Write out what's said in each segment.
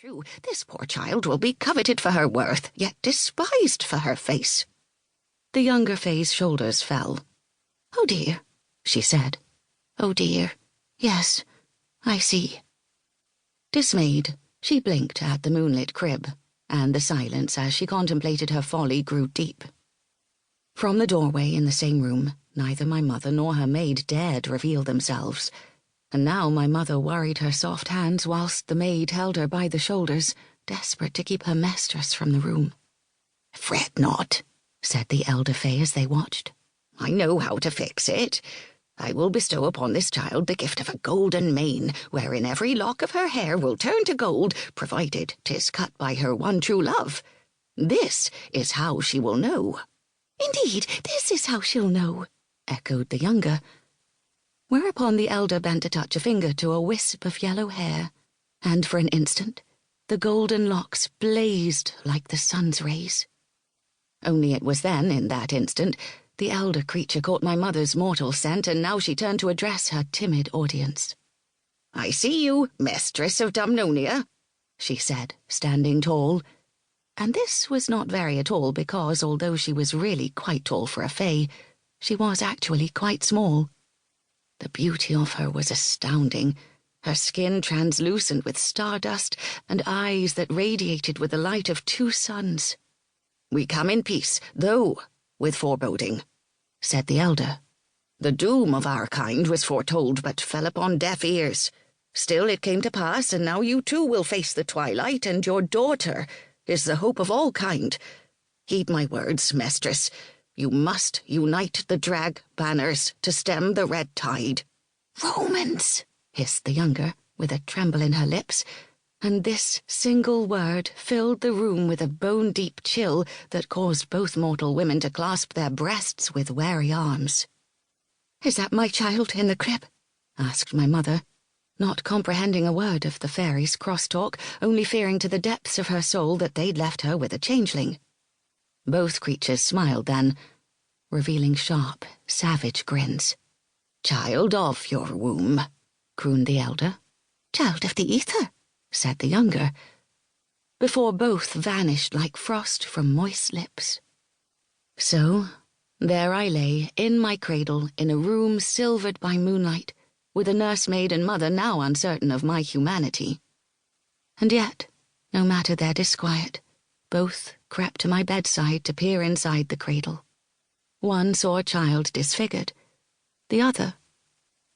True, this poor child will be coveted for her worth, yet despised for her face. The younger Fae's shoulders fell. "Oh dear," she said. "Oh dear. Yes, I see." Dismayed, she blinked at the moonlit crib, and the silence as she contemplated her folly grew deep. From the doorway in the same room, neither my mother nor her maid dared reveal themselves, and now my mother worried her soft hands whilst the maid held her by the shoulders, desperate to keep her mistress from the room. "Fret not," said the elder Fae as they watched. "I know how to fix it. I will bestow upon this child the gift of a golden mane, wherein every lock of her hair will turn to gold, provided 'tis cut by her one true love. This is how she will know." "Indeed, this is how she'll know," echoed the younger, whereupon the elder bent to touch a finger to a wisp of yellow hair, and for an instant the golden locks blazed like the sun's rays. Only it was then, in that instant, the elder creature caught my mother's mortal scent, and now she turned to address her timid audience. "I see you, mistress of Dumnonia," she said, standing tall. And this was not very at all, because although she was really quite tall for a Fae, she was actually quite small. The beauty of her was astounding, her skin translucent with stardust, and eyes that radiated with the light of two suns. "We come in peace, though with foreboding," said the elder. "The doom of our kind was foretold, but fell upon deaf ears. Still it came to pass, and now you too will face the twilight, and your daughter is the hope of all kind. Heed my words, mistress. You must unite the drag banners to stem the red tide." "Romans!" hissed the younger, with a tremble in her lips, and this single word filled the room with a bone-deep chill that caused both mortal women to clasp their breasts with wary arms. "Is that my child in the crib?" asked my mother, not comprehending a word of the fairies' cross-talk, only fearing to the depths of her soul that they'd left her with a changeling. Both creatures smiled then, revealing sharp, savage grins. "Child of your womb," crooned the elder. "Child of the ether," said the younger, before both vanished like frost from moist lips. So there I lay, in my cradle, in a room silvered by moonlight, with a nursemaid and mother now uncertain of my humanity. And yet, no matter their disquiet, both crept to my bedside to peer inside the cradle. One saw a child disfigured, the other,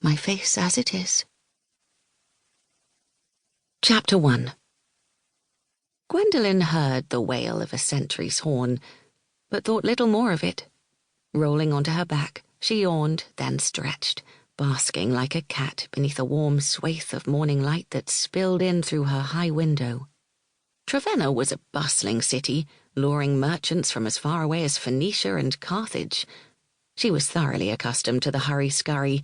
my face as it is. Chapter 1. Gwendolyn heard the wail of a sentry's horn, but thought little more of it. Rolling onto her back, she yawned, then stretched, basking like a cat beneath a warm swathe of morning light that spilled in through her high window. Trevenna was a bustling city, luring merchants from as far away as Phoenicia and Carthage. She was thoroughly accustomed to the hurry-scurry,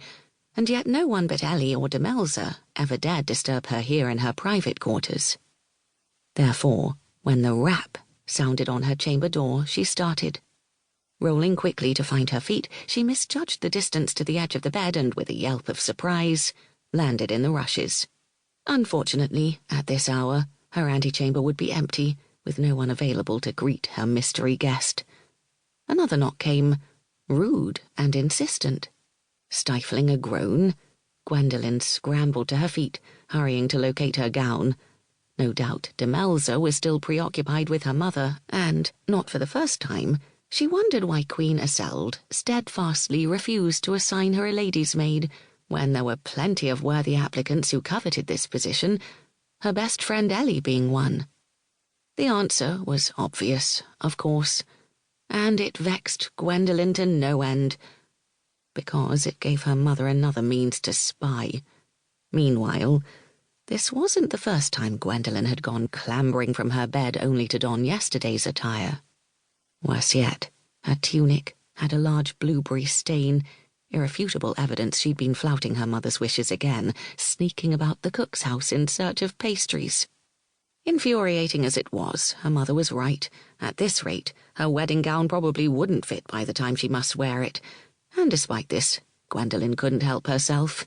and yet no one but Ellie or Demelza ever dared disturb her here in her private quarters. Therefore, when the rap sounded on her chamber door, she started. Rolling quickly to find her feet, she misjudged the distance to the edge of the bed and, with a yelp of surprise, landed in the rushes. Unfortunately, at this hour, her antechamber would be empty, with no one available to greet her mystery guest. Another knock came, rude and insistent. Stifling a groan, Gwendolyn scrambled to her feet, hurrying to locate her gown. No doubt Demelza was still preoccupied with her mother, and, not for the first time, she wondered why Queen Eseld steadfastly refused to assign her a lady's maid, when there were plenty of worthy applicants who coveted this position, her best friend Ellie being one. The answer was obvious, of course, and it vexed Gwendolyn to no end, because it gave her mother another means to spy. Meanwhile, this wasn't the first time Gwendolyn had gone clambering from her bed only to don yesterday's attire. Worse yet, her tunic had a large blueberry stain, irrefutable evidence she'd been flouting her mother's wishes again, sneaking about the cook's house in search of pastries. Infuriating as it was, her mother was right. At this rate, her wedding gown probably wouldn't fit by the time she must wear it, and despite this, Gwendolyn couldn't help herself.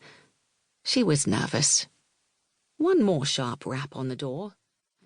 She was nervous. One more sharp rap on the door,